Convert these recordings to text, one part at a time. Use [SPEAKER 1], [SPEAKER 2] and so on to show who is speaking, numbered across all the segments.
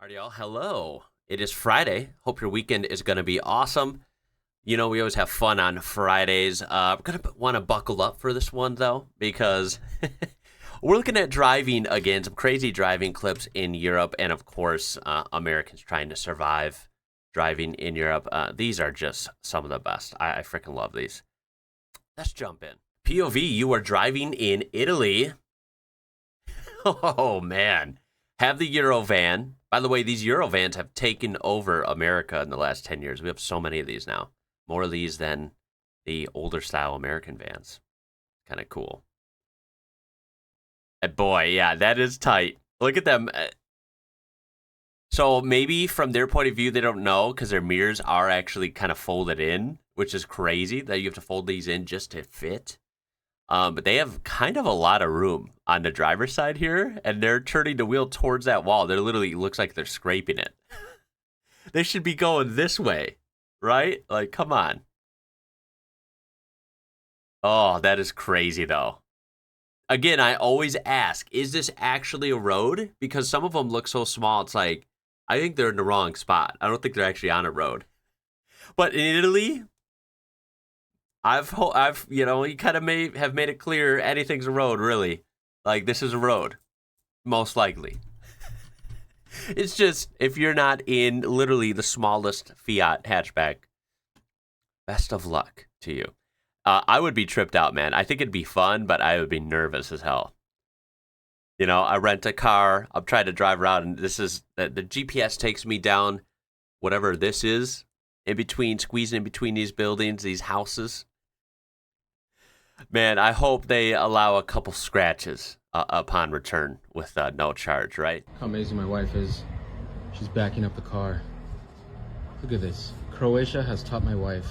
[SPEAKER 1] Alright, y'all. Hello. It is Friday. Hope your weekend is going to be awesome. You know, we always have fun on Fridays. I'm going to want to buckle up for this one, though, because we're looking at driving again, some crazy driving clips in Europe, and of course, Americans trying to survive driving in Europe. These are just some of the best. I freaking love these. Let's jump in. POV, you are driving in Italy. Oh, man. Have the Eurovan. By the way, these Eurovans have taken over America in the last 10 years. We have so many of these now. More of these than the older style American vans. Kind of cool. And boy, yeah, that is tight. Look at them. So maybe from their point of view, they don't know because their mirrors are actually kind of folded in, which is crazy that you have to fold these in just to fit. But they have kind of a lot of room on the driver's side here, and they're turning the wheel towards that wall. They're literally, looks like they're scraping it. They should be going this way, right? Like, come on. Oh, that is crazy, though. Again, I always ask, is this actually a road? Because some of them look so small, it's like, I think they're in the wrong spot. I don't think they're actually on a road. But in Italy, you kind of may have made it clear anything's a road, really. Like, this is a road, most likely. It's just, if you're not in literally the smallest Fiat hatchback, best of luck to you. I would be tripped out, man. I think it'd be fun, but I would be nervous as hell. You know, I rent a car, I'm trying to drive around, and the GPS takes me down whatever this is, squeezing in between these buildings, these houses. Man, I hope they allow a couple scratches upon return with no charge, right?
[SPEAKER 2] How amazing my wife is. She's backing up the car. Look at this. Croatia has taught my wife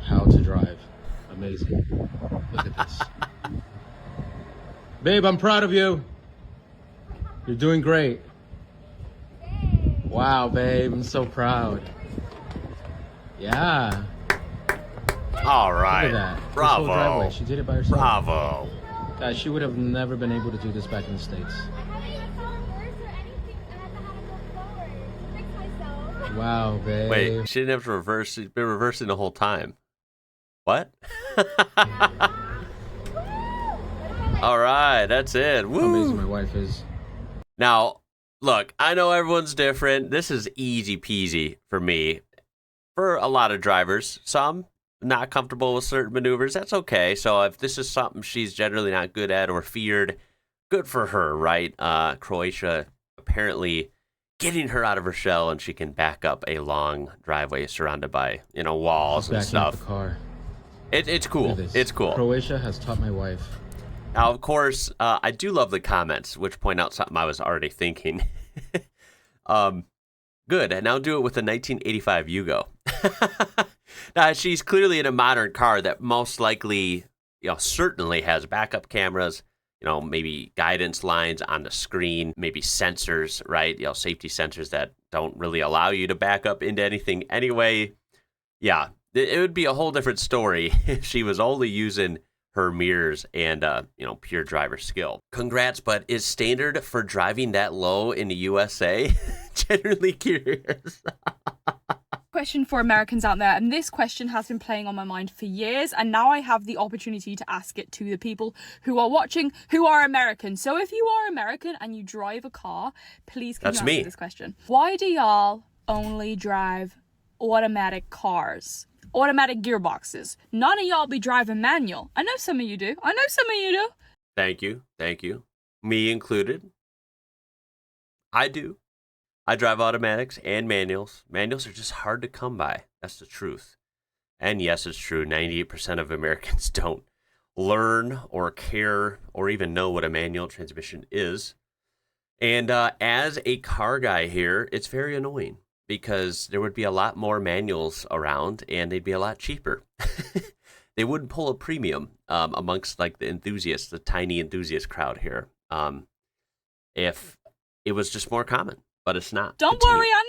[SPEAKER 2] how to drive. Amazing. Look at this. Babe, I'm proud of you. You're doing great. Wow, babe, I'm so proud. Yeah.
[SPEAKER 1] All right.
[SPEAKER 2] Look at that.
[SPEAKER 1] Bravo.
[SPEAKER 2] This whole driveway. She did it by herself.
[SPEAKER 1] Bravo.
[SPEAKER 2] Guys, she would have never been able to do this back in the States.
[SPEAKER 3] I haven't even found reverse or anything. I had to go forward to fix myself.
[SPEAKER 2] Wow, babe.
[SPEAKER 1] Wait, she didn't have to reverse. She's been reversing the whole time. What? All right, that's it. Woo.
[SPEAKER 2] How amazing my wife is.
[SPEAKER 1] Now, look, I know everyone's different. This is easy peasy for me. For a lot of drivers, some not comfortable with certain maneuvers, that's okay. So if this is something she's generally not good at or feared, good for her, right? Croatia apparently getting her out of her shell, and she can back up a long driveway surrounded by, walls and
[SPEAKER 2] Backing up
[SPEAKER 1] stuff.
[SPEAKER 2] the car.
[SPEAKER 1] It's cool.
[SPEAKER 2] Look at this.
[SPEAKER 1] It's cool.
[SPEAKER 2] Croatia has taught my wife.
[SPEAKER 1] Now, of course, I do love the comments, which point out something I was already thinking. Good, and now do it with the 1985 Yugo. Now, she's clearly in a modern car that most likely, certainly has backup cameras, maybe guidance lines on the screen, maybe sensors, right? Safety sensors that don't really allow you to back up into anything anyway. Yeah, it would be a whole different story if she was only using her mirrors and, pure driver skill. Congrats, but is standard for driving that low in the USA? Generally curious.
[SPEAKER 4] Question for Americans out there, and this question has been playing on my mind for years, and now I have the opportunity to ask it to the people who are watching who are American. So if you are American and you drive a car, please can you answer this question. Why do y'all only drive automatic cars? Automatic gearboxes. None of y'all be driving manual. I know some of you do.
[SPEAKER 1] Thank you. Me included. I do. I drive automatics and manuals. Manuals are just hard to come by. That's the truth. And yes, it's true. 98% of Americans don't learn or care or even know what a manual transmission is. And as a car guy here, it's very annoying because there would be a lot more manuals around and they'd be a lot cheaper. They wouldn't pull a premium amongst like the enthusiasts, the tiny enthusiast crowd here, if it was just more common. But it's not.
[SPEAKER 4] Don't worry, I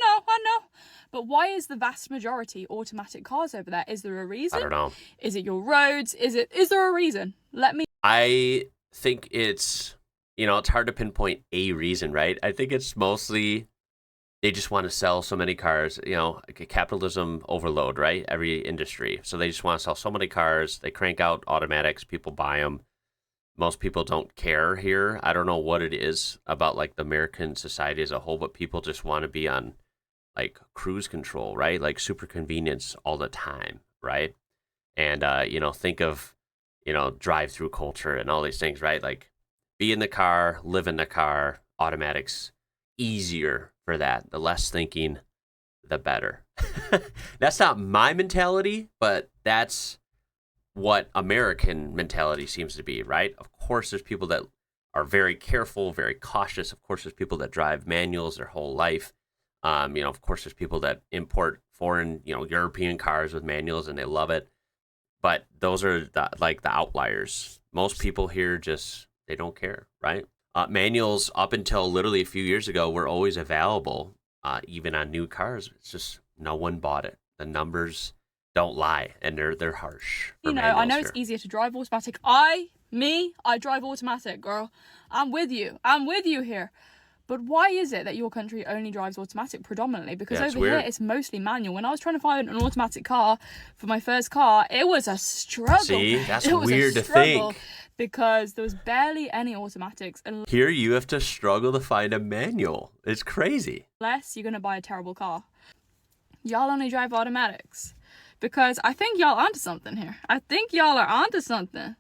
[SPEAKER 4] know. But why is the vast majority automatic cars over there? Is there a reason?
[SPEAKER 1] I don't know.
[SPEAKER 4] Is it your roads? Is there a reason?
[SPEAKER 1] I think it's, it's hard to pinpoint a reason, right? I think it's mostly they just want to sell so many cars, like a capitalism overload, right? Every industry. So they just want to sell so many cars. They crank out automatics, people buy them. Most people don't care here. I don't know what it is about like the American society as a whole, but people just want to be on like cruise control, right? Like super convenience all the time, right? And think of, drive-through culture and all these things, right? Like be in the car, live in the car, automatics easier for that. The less thinking, the better. That's not my mentality, but that's what American mentality seems to be, right? Of course, there's people that are very careful, very cautious. Of course, there's people that drive manuals their whole life. Of course, there's people that import foreign, European cars with manuals and they love it. But those are the outliers. Most people here they don't care, right? Manuals up until literally a few years ago were always available, even on new cars. It's just no one bought it. The numbers don't lie, and they're harsh.
[SPEAKER 4] I know it's easier to drive automatic. I drive automatic, girl. I'm with you here. But why is it that your country only drives automatic predominantly? Because over here, it's mostly manual. When I was trying to find an automatic car for my first car, it was a struggle.
[SPEAKER 1] See, that's weird to think.
[SPEAKER 4] Because there was barely any automatics.
[SPEAKER 1] Here, you have to struggle to find a manual. It's crazy.
[SPEAKER 4] Unless you're going to buy a terrible car. Y'all only drive automatics. Because I think y'all onto something here. I think y'all are onto something.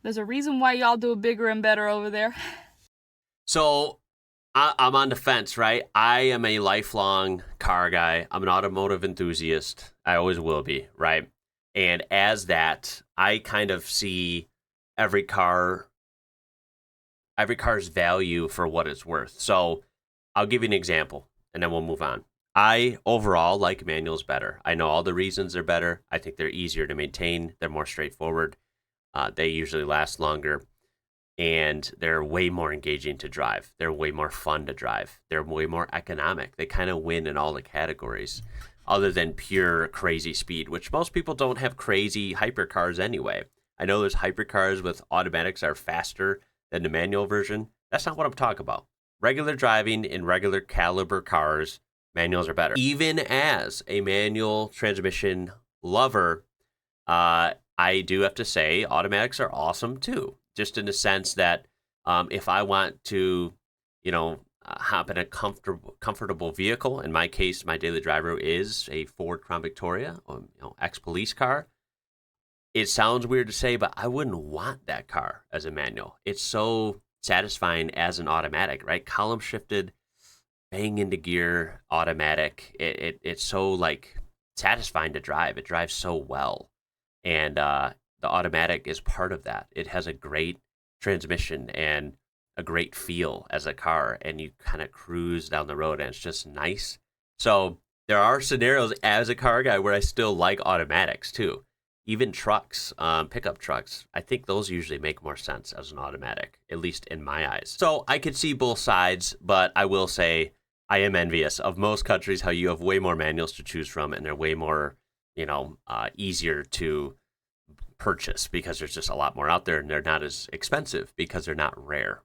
[SPEAKER 4] There's a reason why y'all do it bigger and better over there.
[SPEAKER 1] So I'm on the fence, right? I am a lifelong car guy. I'm an automotive enthusiast. I always will be, right? And as that, I kind of see every car's value for what it's worth. So I'll give you an example, and then we'll move on. I overall like manuals better. I know all the reasons they're better. I think they're easier to maintain. They're more straightforward. They usually last longer. And they're way more engaging to drive. They're way more fun to drive. They're way more economic. They kind of win in all the categories other than pure crazy speed, which most people don't have crazy hypercars anyway. I know there's hypercars with automatics that are faster than the manual version. That's not what I'm talking about. Regular driving in regular caliber cars, manuals are better. Even as a manual transmission lover, I do have to say automatics are awesome too. Just in the sense that if I want to, hop in a comfortable vehicle, in my case, my daily driver is a Ford Crown Victoria, ex-police car. It sounds weird to say, but I wouldn't want that car as a manual. It's so satisfying as an automatic, right? Column shifted, bang into gear, automatic. It's so satisfying to drive. It drives so well, and the automatic is part of that. It has a great transmission and a great feel as a car, and you kind of cruise down the road, and it's just nice. So there are scenarios as a car guy where I still like automatics too. Even trucks, pickup trucks, I think those usually make more sense as an automatic, at least in my eyes. So I could see both sides, but I will say I am envious of most countries how you have way more manuals to choose from, and they're way more, easier to purchase because there's just a lot more out there, and they're not as expensive because they're not rare.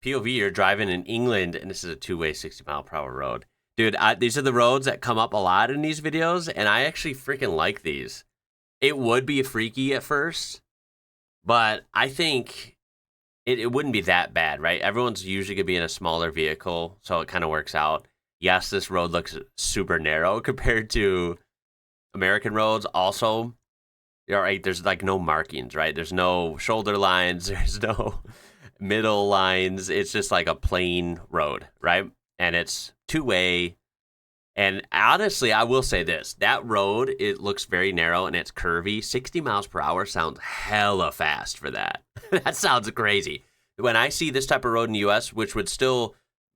[SPEAKER 1] POV, you're driving in England, and this is a two-way 60-mile-per-hour road. Dude, these are the roads that come up a lot in these videos, and I actually freaking like these. It would be freaky at first, but I think it wouldn't be that bad, right? Everyone's usually going to be in a smaller vehicle, so it kind of works out. Yes, this road looks super narrow compared to American roads. Also, right, there's no markings, right? There's no shoulder lines. There's no middle lines. It's just like a plain road, right? And it's two-way. And honestly, I will say this. That road, it looks very narrow and it's curvy. 60 miles per hour sounds hella fast for that. That sounds crazy. When I see this type of road in the U.S., which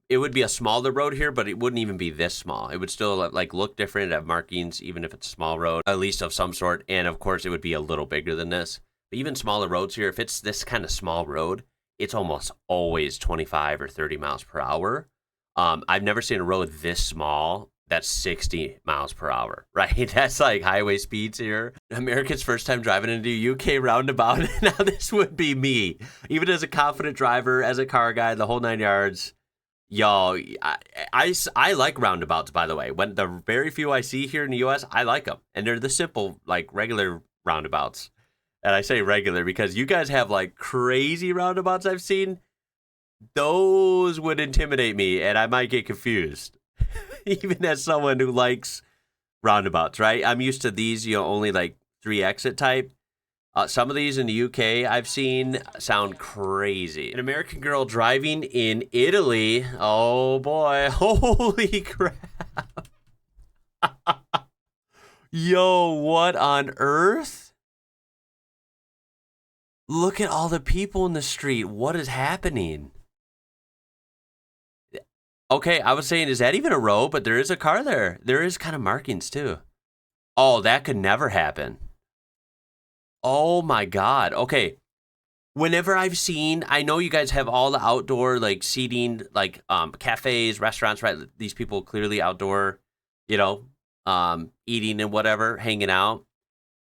[SPEAKER 1] it would be a smaller road here, but it wouldn't even be this small. It would still look different, have markings, even if it's a small road, at least of some sort. And of course, it would be a little bigger than this. But even smaller roads here, if it's this kind of small road, it's almost always 25 or 30 miles per hour. I've never seen a road this small that's 60 miles per hour, right? That's like highway speeds here. America's first time driving into a UK roundabout. Now this would be me. Even as a confident driver, as a car guy, the whole 9 yards, Yo, I like roundabouts, by the way. When the very few I see here in the U.S., I like them. And they're the simple, like, regular roundabouts. And I say regular because you guys have, like, crazy roundabouts I've seen. Those would intimidate me, and I might get confused. Even as someone who likes roundabouts, right? I'm used to these, only, like, 3 exit type. Some of these in the UK I've seen sound crazy. An American girl driving in Italy. Oh boy, holy crap. Yo, what on earth? Look at all the people in the street. What is happening? Okay, I was saying, is that even a road? But there is a car there. There is kind of markings too. Oh, that could never happen. Oh my God. Okay. Whenever I've seen, I know you guys have all the outdoor like seating, like cafes, restaurants, right? These people clearly outdoor, eating and whatever, hanging out.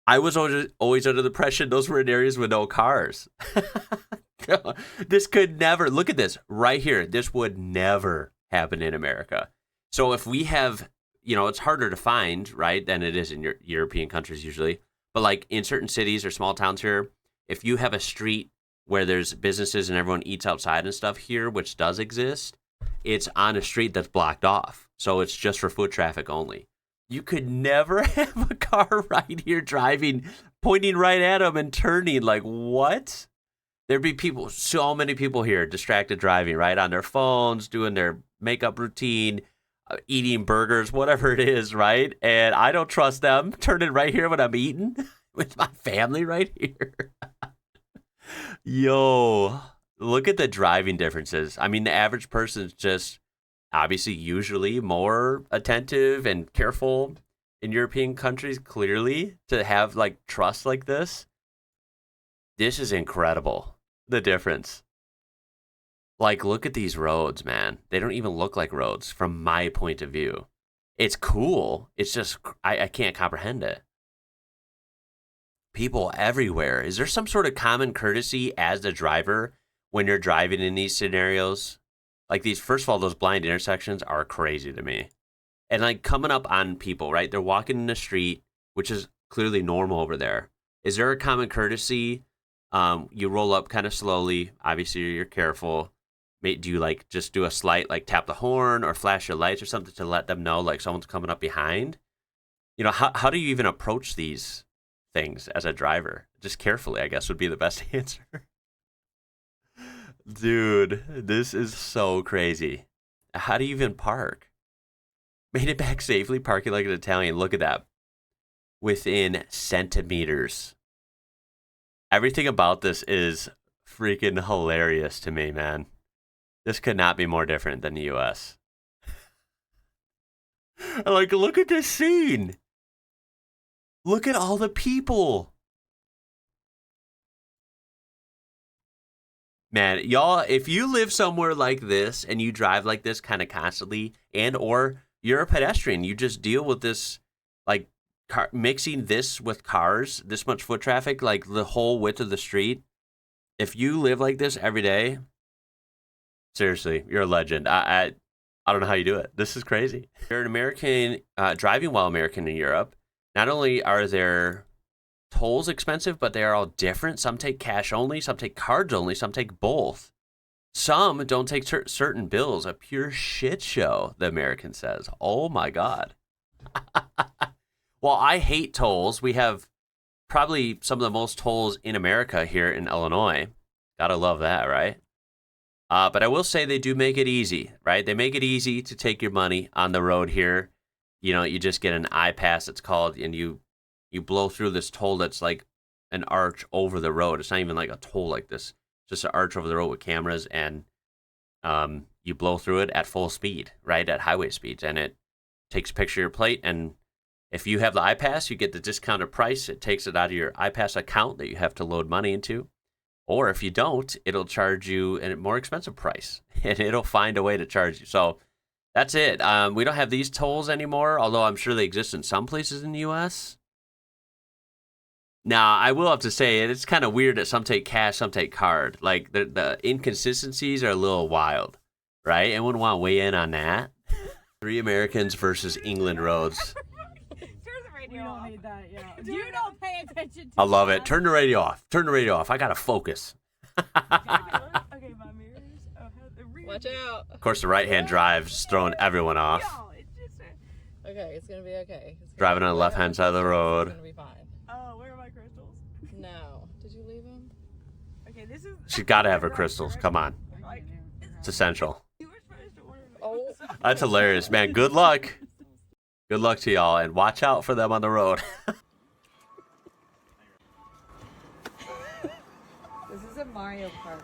[SPEAKER 1] I was always under the impression those were in areas with no cars. This could never, look at this right here. This would never happen in America. So if we have, it's harder to find, right, than it is in European countries usually. But like in certain cities or small towns here, if you have a street where there's businesses and everyone eats outside and stuff here, which does exist, it's on a street that's blocked off. So it's just for foot traffic only. You could never have a car right here driving, pointing right at them and turning. Like, what? There'd be people, so many people here distracted driving, right? On their phones, doing their makeup routine, eating burgers, whatever it is, right? And I don't trust them turning right here when I'm eating with my family right here. Yo, look at the driving differences. I mean, the average person's just obviously usually more attentive and careful in European countries, clearly, to have like trust like this. This is incredible, the difference. Like, look at these roads, man. They don't even look like roads from my point of view. It's cool. It's just, I can't comprehend it. People everywhere. Is there some sort of common courtesy as the driver when you're driving in these scenarios? Like these, first of all, those blind intersections are crazy to me. And like coming up on people, right? They're walking in the street, which is clearly normal over there. Is there a common courtesy? You roll up kind of slowly. Obviously, you're careful. Do you like just do a slight like tap the horn or flash your lights or something to let them know like someone's coming up behind? How do you even approach these things as a driver? Just carefully, I guess, would be the best answer. Dude, this is so crazy. How do you even park? Made it back safely, parking like an Italian. Look at that. Within centimeters. Everything about this is freaking hilarious to me, man. This could not be more different than the US. Like, look at this scene. Look at all the people. Man, y'all, if you live somewhere like this and you drive like this kind of constantly, and or you're a pedestrian, you just deal with this, like, mixing this with cars, this much foot traffic, like the whole width of the street. If you live like this every day, seriously, you're a legend. I don't know how you do it. This is crazy. You're an American, driving while American in Europe. Not only are there tolls expensive, but they are all different. Some take cash only, some take cards only, some take both. Some don't take certain bills. A pure shit show, the American says. Oh my God. Well, I hate tolls. We have probably some of the most tolls in America here in Illinois. Gotta love that, right? But I will say they do make it easy, right? They make it easy to take your money on the road here. You just get an I-Pass, it's called, and you blow through this toll that's like an arch over the road. It's not even like a toll like this. It's just an arch over the road with cameras, and you blow through it at full speed, right, at highway speeds, and it takes a picture of your plate, and if you have the I-Pass, you get the discounted price. It takes it out of your I-Pass account that you have to load money into. Or if you don't, it'll charge you a more expensive price, and it'll find a way to charge you. So that's it. We don't have these tolls anymore, although I'm sure they exist in some places in the U.S. Now, I will have to say, it's kind of weird that some take cash, some take card. Like, the inconsistencies are a little wild. right? Anyone want to weigh in on that? 3 Americans versus England roads.
[SPEAKER 3] Turn the radio off.
[SPEAKER 4] Need that, yeah. You don't pay attention to
[SPEAKER 1] I love it. Turn the radio off. Turn the radio off. I gotta focus.
[SPEAKER 3] Okay, my mirrors. Oh, the rear.
[SPEAKER 4] Watch out.
[SPEAKER 1] Of course, the right-hand drive is throwing everyone off.
[SPEAKER 3] Yo, it's just
[SPEAKER 5] Okay, it's gonna be okay. It's gonna
[SPEAKER 1] Driving on the left-hand side of the
[SPEAKER 5] It's
[SPEAKER 1] road.
[SPEAKER 5] gonna be fine.
[SPEAKER 3] oh, where are my crystals?
[SPEAKER 5] No. Did you leave them?
[SPEAKER 3] Okay, this is.
[SPEAKER 1] She's gotta have her crystals. Come on.
[SPEAKER 3] Like,
[SPEAKER 1] It's essential.
[SPEAKER 3] you were supposed to order my
[SPEAKER 5] Oh.
[SPEAKER 1] That's hilarious, man. Good luck. Good luck to y'all, and watch out for them on the road.
[SPEAKER 5] This is a Mario Kart,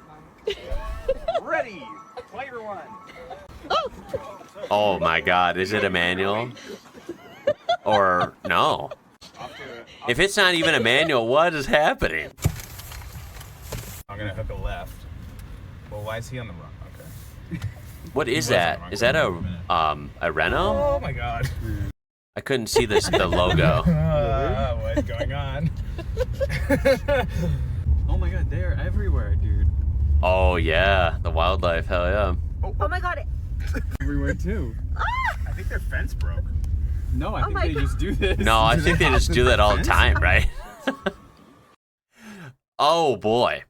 [SPEAKER 5] Mike.
[SPEAKER 6] Ready, player one.
[SPEAKER 1] Oh my God, is it a manual? Or no? If it's not even a manual, what is happening?
[SPEAKER 6] I'm gonna hook a left. Well, why is he on the run? Okay.
[SPEAKER 1] What is that? Is that a Renault?
[SPEAKER 6] Oh my God.
[SPEAKER 1] I couldn't see the logo.
[SPEAKER 6] What's going on?
[SPEAKER 2] Oh my god, they're everywhere, dude.
[SPEAKER 1] Oh yeah, the wildlife, hell yeah.
[SPEAKER 3] Oh my god.
[SPEAKER 2] Everywhere too.
[SPEAKER 6] I think their fence broke.
[SPEAKER 2] No, I think they just do this.
[SPEAKER 1] No, I think they just do that all the time, right? Oh boy.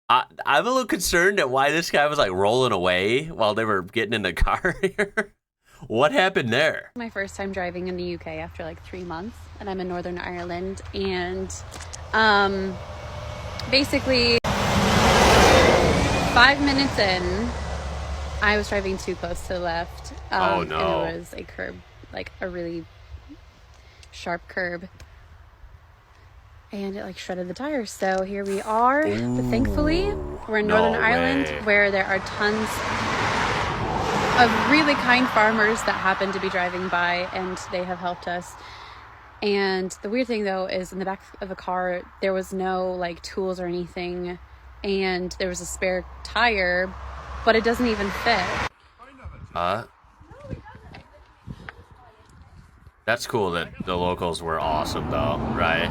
[SPEAKER 1] I'm a little concerned at why this guy was like rolling away while they were getting in the car here. What happened there?
[SPEAKER 7] My first time driving in the UK after like 3 months, and I'm in Northern Ireland, and basically 5 minutes in, I was driving too close to the left.
[SPEAKER 1] Oh, no.
[SPEAKER 7] And it was a curb, like a really sharp curb, and it like shredded the tires. So here we are. But thankfully, we're in
[SPEAKER 1] No
[SPEAKER 7] Northern Ireland,
[SPEAKER 1] way.
[SPEAKER 7] where there are tons of really kind farmers that happen to be driving by, and they have helped us. And the weird thing though is, in the back of the car there was no like tools or anything, and there was a spare tire, but it doesn't even fit.
[SPEAKER 1] That's cool that the locals were awesome though, right?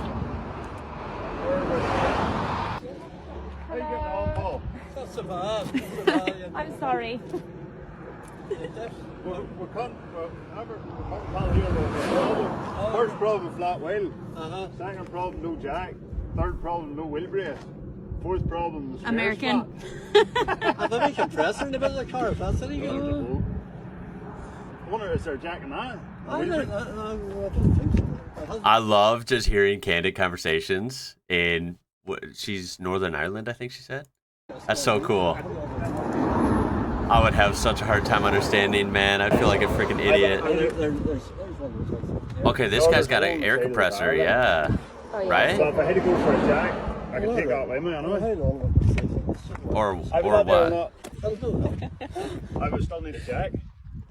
[SPEAKER 3] I'm sorry.
[SPEAKER 8] First problem, flat wheel. Second problem, no jack. Third problem, no wheel brace. Fourth problem, the spares
[SPEAKER 7] American.
[SPEAKER 8] flat.
[SPEAKER 9] I've a compressor in the middle of the car, if that's any good.
[SPEAKER 8] I wonder, is there a jack in that?
[SPEAKER 9] I don't think so.
[SPEAKER 1] I love just hearing candid conversations in she's Northern Ireland, I think she said. That's so cool. I would have such a hard time understanding, man. I'd feel like a freaking idiot.
[SPEAKER 9] There's one.
[SPEAKER 1] Okay, this guy's got an air compressor, yeah.
[SPEAKER 8] So
[SPEAKER 1] Right?
[SPEAKER 8] if I had to go for a jack, I could take that with me, anyway.
[SPEAKER 1] Or
[SPEAKER 8] I would
[SPEAKER 1] what?
[SPEAKER 8] not. I would still need a jack.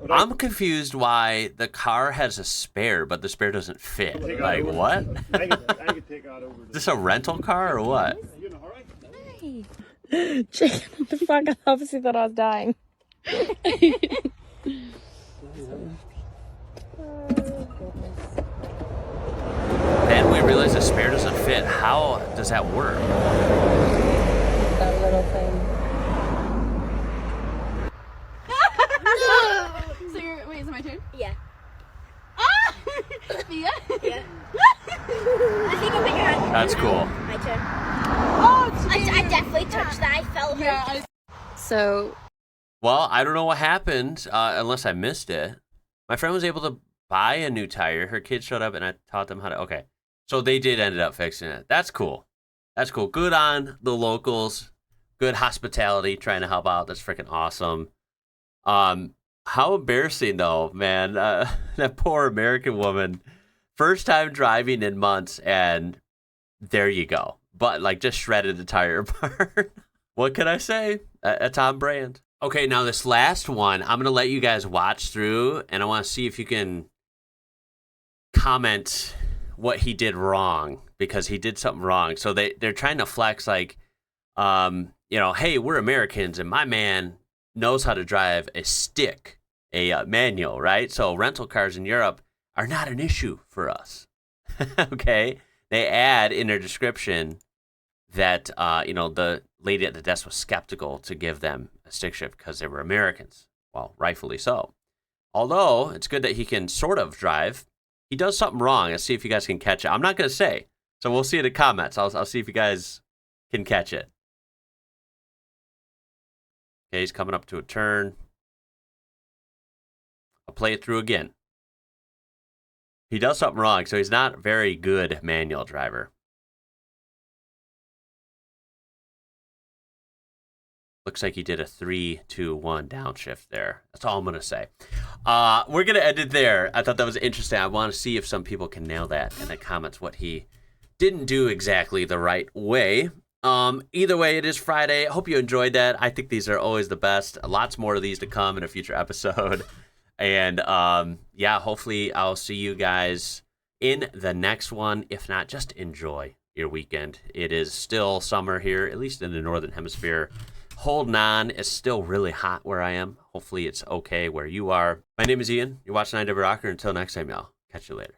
[SPEAKER 1] I'm confused why the car has a spare, but the spare doesn't fit. Like, what?
[SPEAKER 8] I could take that over.
[SPEAKER 1] Is this a rental car or what?
[SPEAKER 8] You in a hurry?
[SPEAKER 3] Chicken, what the fuck? I obviously thought I was dying.
[SPEAKER 1] Then we realize the spare doesn't fit. How does that work?
[SPEAKER 5] That little thing.
[SPEAKER 7] So wait, is it my turn?
[SPEAKER 3] Yeah.
[SPEAKER 7] Mia?
[SPEAKER 3] Yeah. I think I'll make your hand.
[SPEAKER 1] That's cool.
[SPEAKER 3] My turn. Oh, I definitely touched that. I felt hurt.
[SPEAKER 7] So
[SPEAKER 1] Well, I don't know what happened, unless I missed it. My friend was able to buy a new tire. Her kids showed up, and I taught them how to... Okay, so they did end up fixing it. That's cool. That's cool. Good on the locals. Good hospitality, trying to help out. That's freaking awesome. How embarrassing, though, man. That poor American woman. First time driving in months, and there you go. But, like, just shredded the tire apart. What can I say? A Tom Brand. Okay, now this last one, I'm going to let you guys watch through, and I want to see if you can comment what he did wrong, because he did something wrong. So they're trying to flex, like, hey, we're Americans, and my man knows how to drive a stick, a manual, right? So rental cars in Europe are not an issue for us. Okay? They add in their description that, the lady at the desk was skeptical to give them a stick shift because they were Americans. Well, rightfully so. Although it's good that he can sort of drive, he does something wrong. Let's see if you guys can catch it. I'm not going to say, so we'll see in the comments. I'll see if you guys can catch it. Okay, he's coming up to a turn. I'll play it through again. He does something wrong, so he's not a very good manual driver. Looks like he did a 3-2-1 downshift there. That's all I'm going to say. We're going to end it there. I thought that was interesting. I want to see if some people can nail that in the comments, what he didn't do exactly the right way. Either way, it is Friday. I hope you enjoyed that. I think these are always the best. Lots more of these to come in a future episode. And yeah, hopefully I'll see you guys in the next one. If not, just enjoy your weekend. It is still summer here, at least in the Northern Hemisphere. Holding on. It's still really hot where I am. Hopefully it's okay where you are. My name is Ian. You're watching IWrocker. Until next time, y'all. Catch you later.